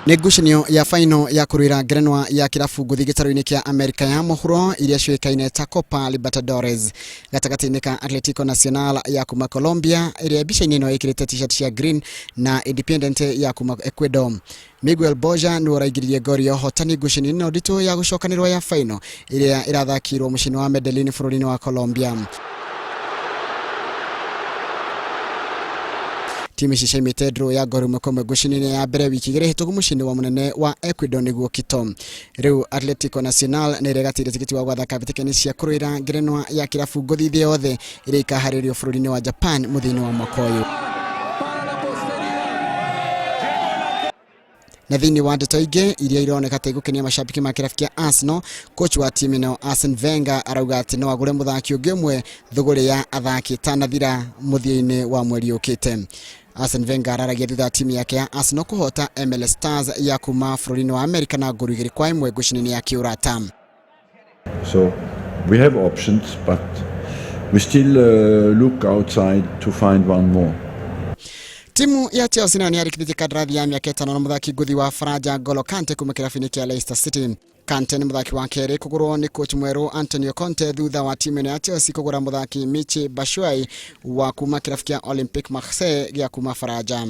Negucanio ya final ya kurira ngerenwa ya kirafu guthi gitaro-ini kia Amerika ya muhuro iria ciuikaine ta Copa Libertadores gatagati-ini ka Atletico Nacional ya kuma Colombia iria bica-ini no ikirite t-shirt cia green na Independiente ya kuma Ecuador. Miguel Borja ni uraigiririe gori ya hotani gucini no ndito ya gucokanirwa ya final iria irathakirwo mucini wa Medellin bururi-ini wa Colombia. Timu cishaimite draw ya Gor Mahia gucini ya mbere wiki igiri hituku mucini wa munene wa Ecuador niguo Quito. Riu Atletico Nacional ni regatire tikiti wa gwathaka bitikeni cia kuruira ngerenwa ya kirafu nguthi thii yothe iria ikaharirio bururi-ini wa Japan muthini wa mwaka uyu. Na thini wa ndeto ingi iria ironeka ta igukenia mashabiki ma kirafu kia Arsenal, coach wa timu ino Arsene Wenger arauga ati no agure muthaki ungi umwe thuguri ya athaki tanathira muthia-ini wa mweri ukite. Arsene Wenger araragia thutha timu yake ya Arsenal kuhota MLS Stars ya kuma bururi-ini wa Amerika na nguru 2-1 gucini ya kiurata. So we have options, but we still look outside to find one more. Timu ya Chelsea ni yarikithite kadarathi ya miaka 5 na muthaki nguthi wa Faraja N'Golo Kante kuma kirabu-ini kia Leicester City. Kante ni muthaki wa keri kugurwo ni coach mweru Antonio Conte thutha wa timu ya Chelsea kugura muthaki Michy Batshuayi wa kuma kirabu kia Olympique Marseille ya kuma Faraja.